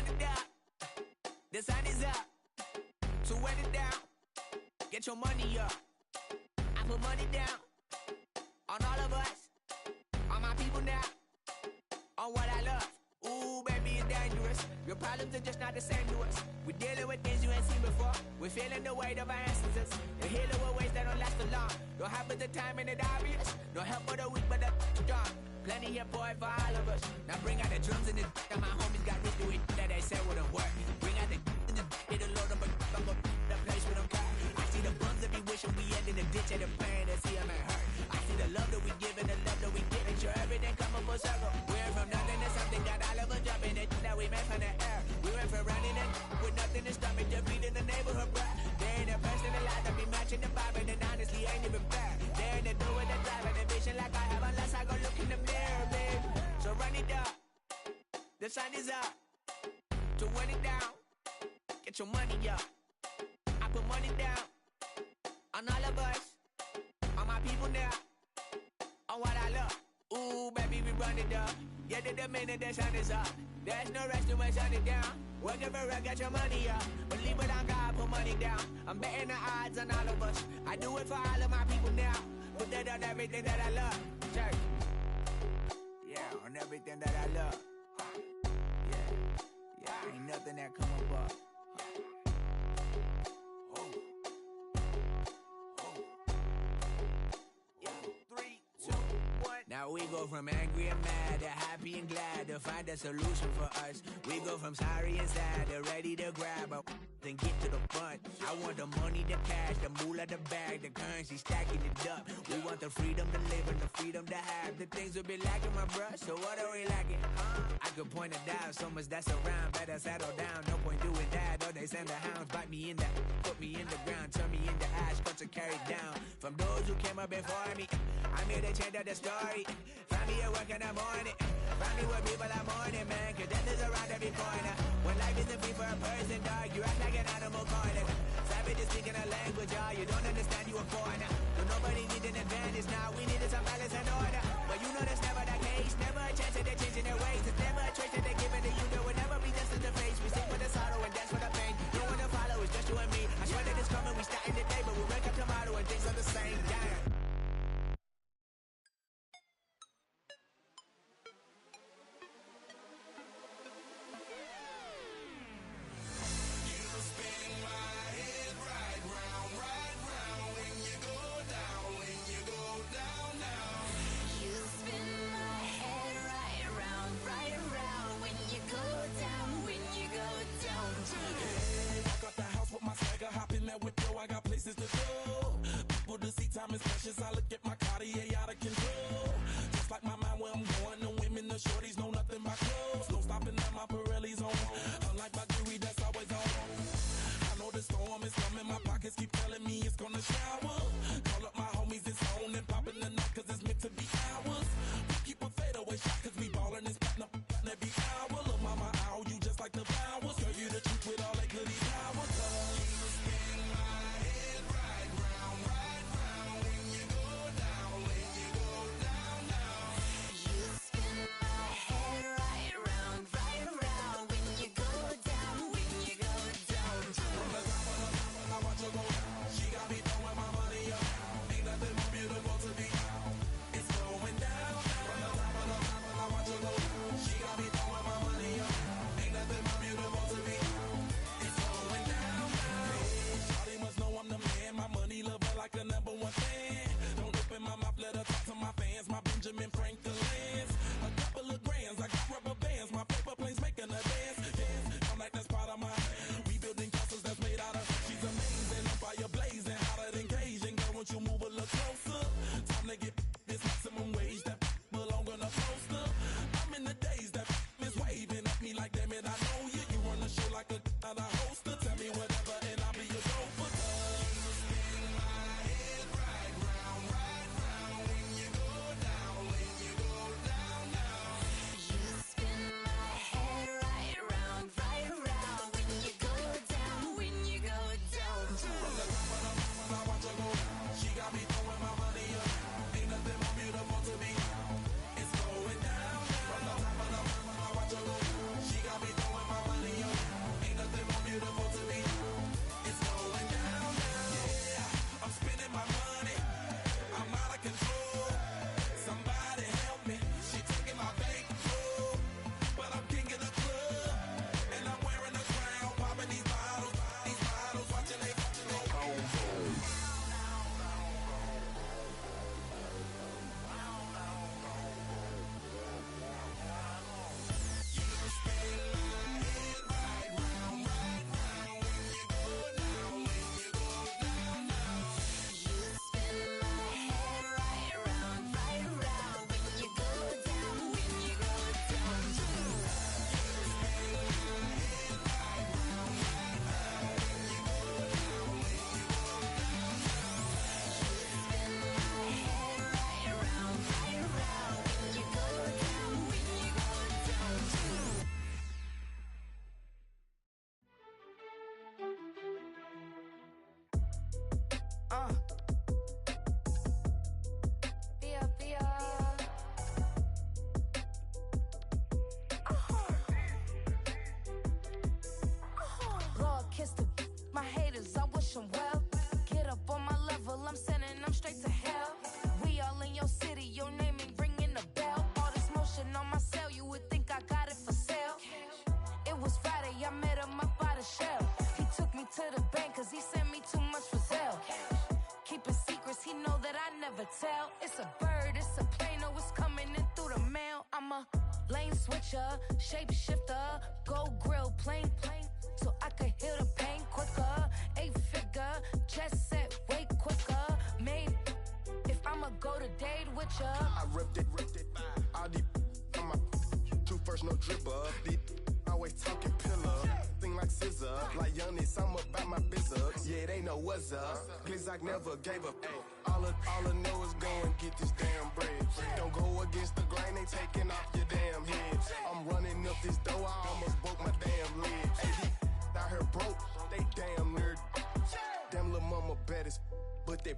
run it up. The sun is up. So run it down. Get your money up. I put money down on all of us, on my people now, on what I love. Ooh, baby, it's dangerous. Your problems are just not the same to us. We're dealing with things you ain't seen before. We're feeling the weight of our ancestors. We're healing with ways that don't last so long. Don't have but the time and it obvious. No help for the weak, but the strong. Plenty here, boy, for all of us. Now bring out the drums and the and my homies got rich to it that they said wouldn't work. Bring out the and the it'll load them, but I'm gonna the place with them cut. I see the bums that be wishing we end in the ditch and the pain that see them and hurt. I see the love that we give and the love that we give. And sure everything come up full circle. We're from nothing to something, got all of us jumping it that we made from the air. We went from running it with nothing to stomach, just beat in the neighborhood, bruh. There ain't a person alive that be matching the vibe, and honestly ain't even fair. There ain't a do with the drive and the vision like I have unless I go look in the mirror, babe. So run it up, the sun is up. So run it down, get your money up. I put money down on all of us, on my people now, on what I love. Ooh, baby, we run it up. Get it the minute the sun is up. There's no rest to shut it down. Working for it, get your money up. Believe it on God, put money down. I'm betting the odds on all of us. I do it for all of my people now. Put that on everything that I love. Check. Yeah, on everything that I love. Yeah, ain't nothing that come above. Now we go from angry and mad to happy and glad to find a solution for us. We go from sorry and sad to ready to grab up and get to the front. I want the money, the cash, the moolah, the bag, the currency, stacking it up. We want the freedom to live and the freedom to have. The things will be lacking, my bruh, so what are we lacking? I could point it out, so much that's around. Better settle down, no point doing that. Or they send the hounds, bite me in the, put me in the ground, turn me into ash, cut to carry down. From those who came up before me, I'm here to change up the story. Find me at work in the morning. Find me where people are mourning, man. Cause death is around every corner. When life isn't free for a person, dog, you act like an animal corner. Savage is speaking a language, y'all. You don't understand, you a foreigner. But nobody needs an advantage now. We needed some balance and order. But you know that's never the case. Never a chance that they're changing their ways. It's never a choice that they're giving to you. There will never be just in the face. We sing for the sorrow and dance for the pain. No one to follow, it's just you and me. I swear that it's coming, we starting today. But we wake up tomorrow and things are the same. Damn. I got places to go. People to see, time is precious. I look at my Cartier out of control. Just like my mind where I'm going. The women, the shorties know nothing but clothes. No stopping at my Pirelli's on. Unlike my jewelry that's always on. I know the storm is coming. My pockets keep telling me it's gonna shower. Call up my homies, it's on and popping the night cause it's meant to be ours. We keep a fadeaway shot cause we ballin' and spittin' up every hour. Look, mama, I owe you just like the flowers. Girl, you the truth with all that goody power. Like a number one fan. Don't open my mouth, let her talk to my fans. My Benjamin Franklin's. A couple of grands, I got rubber bands. My paper planes making a dance. Yes, I'm like that's part of my. We building castles that's made out of. She's amazing, I'm fire blazing, hotter than Cajun. Girl, won't you move a little closer? Time to get this maximum wage that belong on a poster. I'm in the days that is waving at me like damn it, I know you. You run the show like a hoster. Tell me whatever and I'll be your gopher. She got me throwing my money wish him well. Get up on my level, I'm sending them straight to hell. We all in your city, your name ain't ringing the bell. All this motion on my cell, you would think I got it for sale. It was Friday, I met him up by the shell. He took me to the bank, cause he sent me too much for sale. Keeping secrets, he know that I never tell. It's a bird, it's a plane, oh, it's coming in through the mail. I'm a lane switcher, shapeshifter, go grill, plane, so I could heal the pain quicker. 8-figure, jet set, way quicker. Maybe if I'ma go to date with ya. I ripped it. All these on my two first, no dribble. These always talking pillar. Thing like scissor, like Youngest, I'm about my business. Yeah, they know what's up. Glizzock never gave up. All I know is go and get this damn bread. Don't go against the grain, they taking off your damn head. I'm running up this door, I almost broke my damn leg. Hey, out here broke, they damn nerd. Damn little mama bad as but they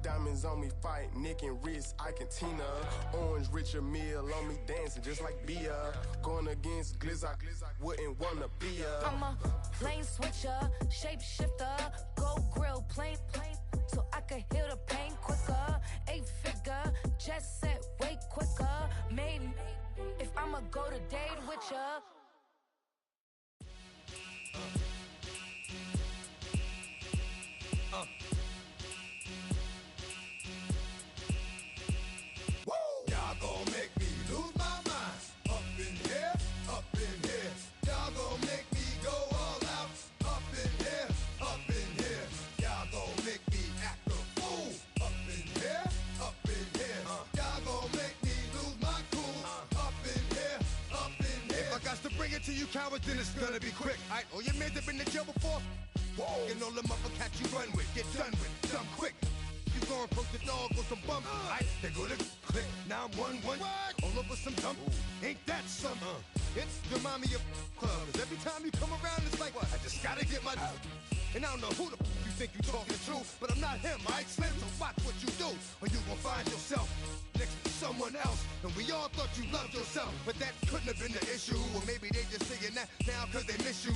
diamonds on me fight, neck and wrist, I can Tina. Orange Richard Mill on me dancing just like Bia. Going against Glizzock, wouldn't wanna be a. I'm a lane switcher, shapeshifter, go grill, plane, so I could heal the pain quicker. 8-figure, jet set, way quicker. Maybe if I'ma go to date with ya. Y'all gon' make me lose my mind. Up in here, up in here. Y'all gon' make me go all out. Up in here, up in here. Y'all gon' make me act a fool. Up in here, up in here. Y'all gon' make me lose my cool. Up in here, up in here. If I got to bring it to you cowards, then it's gonna be quick. Alright, all your men have been in jail before. Whoa. And all them upper cats you run with, get done with, done quick. You gon' approach the dog with some bump. Alright, they go to click. Now I'm 1-1. All over some dump. Ain't that something? It's remind me of club. 'Cause every time you come around, it's like, what? I just gotta get my. And I don't know who the you think you talking to, but I'm not him, right? Slim, so watch what you do, or you gon' find yourself next to someone else. And we all thought you loved yourself, but that couldn't have been the issue. Or maybe they just saying that now 'cause they miss you.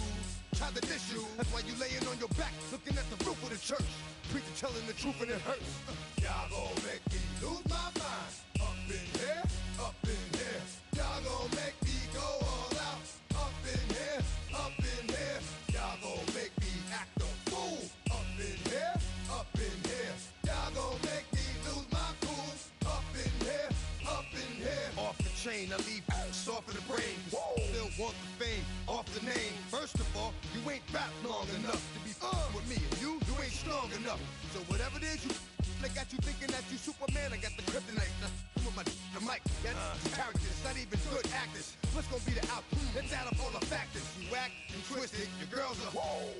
Try to diss you. That's why you laying on your back, looking at the roof of the church. Preacher telling the truth and it hurts. Y'all gon' make me lose my mind. Up in here, up in here. Y'all gon' make me go all out. Up in here, up in here. Y'all gon' make me act a fool. Up in here, up in here. Y'all gon' make me lose my cool. Up in here, up in here. Off the chain, I leave soft in the brain. Still want the fame, off the name. First of all, you ain't rap long enough to be with me. And you ain't strong enough. So whatever it is you they got you thinking that you Superman, I got the kryptonite. Come with the mic, that's characters, not even good actors. What's gonna be the outcome? Let's add up all the factors. You act, you twisted, your girls are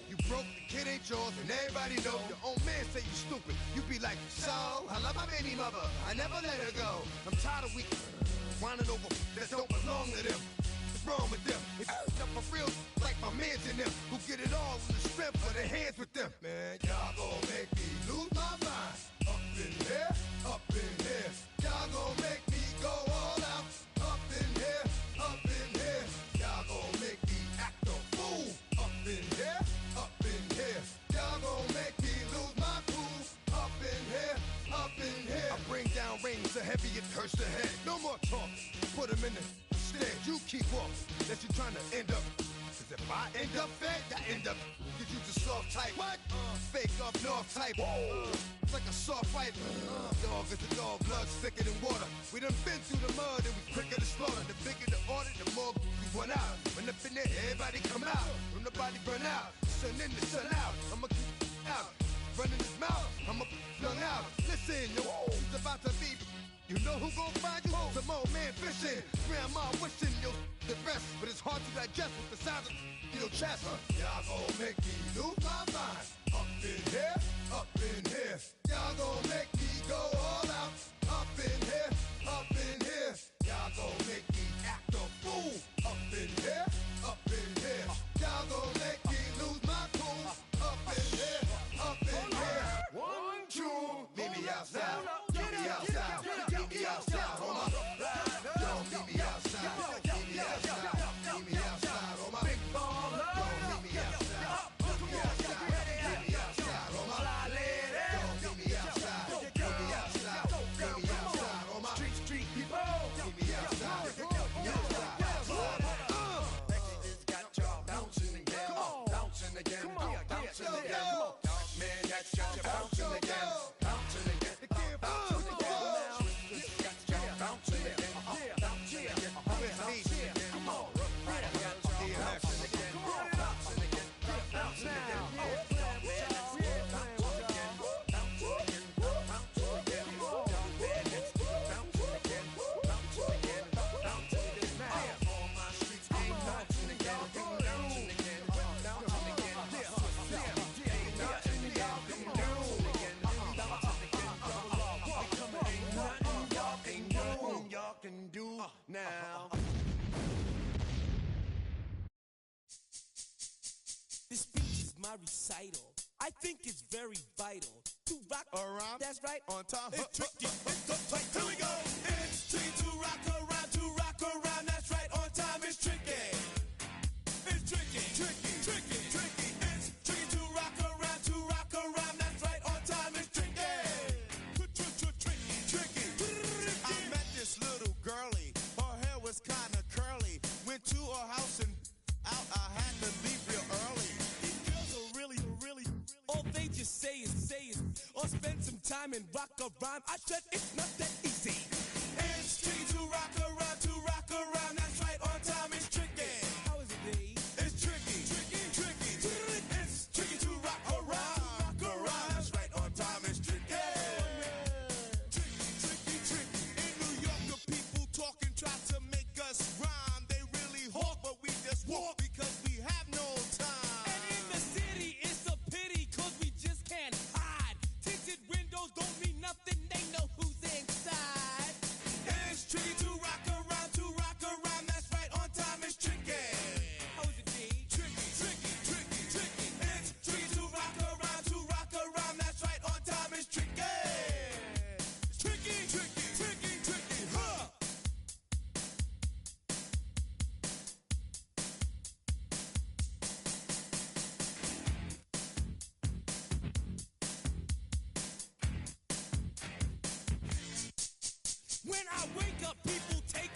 you broke, the kid ain't yours, and everybody know. Your own man say you stupid. You be like, so, I love my baby mother, I never let her go. I'm tired of weak whining over that don't belong to them. What's wrong with them? It's up for real, like my mans in them, who get it all in the strength of their hands with them. Man, y'all gon' make me lose my mind. Up in here, up in here. Y'all gon' make me go all out. Up in here, up in here. Y'all gon' make me act a fool. Up in here, up in here. Y'all gon' make me lose my cool. Up in here, up in here. I bring down rings so heavy it hurts the head. No more talk, put them in the stand. You keep walking, that you trying to end up. Cause if I end up fed, I end up. Cause you the soft type. What? Fake up north type. It's like a soft fight. Dog is a dog, blood thicker than water. We done been through the mud and we quicker to slaughter. The bigger the order, the more we run out. When up in there, everybody come out. When the body burn out, sun in the sun out. I'ma keep out. Running his mouth, I'ma flung out. Listen, yo, it's about to be. You know who gon' find you? Some old man fishing. Grandma wishing you'll the best, but it's hard to digest with the sound of your chest. Y'all gon' make me lose my mind. Up in here, up in here. Y'all gon' make me go all out. Up in here, up in here. Y'all gon' make me act a fool. Up in here, up in here. Y'all gon' make me lose my cool. Up in here, up in here. 1, 2, meet me outside. Meet me outside. Meet me outside. On my don't meet me outside. Meet me outside. Meet me outside. On my big baller. Don't meet me outside. Meet me outside. Meet me think it's very vital to rock around. That's right. On time. It's tricky. It's right. Here we go. It's tricky to rock around. To rock around. That's right. On time. It's tricky. It's tricky. Tricky. Tricky. Tricky. It's tricky to rock around. To rock around. That's right. On time. It's tricky. Tricky. Tricky. I met this little girlie. Her hair was kind of curly. Went to her house and out. I had to leave real early. These girls are really, all they just say is, or spend some time and rock a rhyme. I said it's not that easy. It's tricky to rock around. To rock around. That's right. On time. It's tricky. How is it, D? It's tricky. Tricky. Tricky. It's tricky to rock around. Rock around. That's right. On time. It's tricky. Tricky. In New York, the people talk and try to make us rhyme. They really hawk, but we just walk because we have no time. And in the city, it's a pity, cause we just can't hide. Tinted windows don't mean nothing, they know who's inside. It's tricky to rock around. To rock around. That's right. On time. It's tricky. How is it, D? Tricky. It's tricky to rock around. To rock around. That's right. On time. It's tricky. Tricky. Huh. When I wake up, people take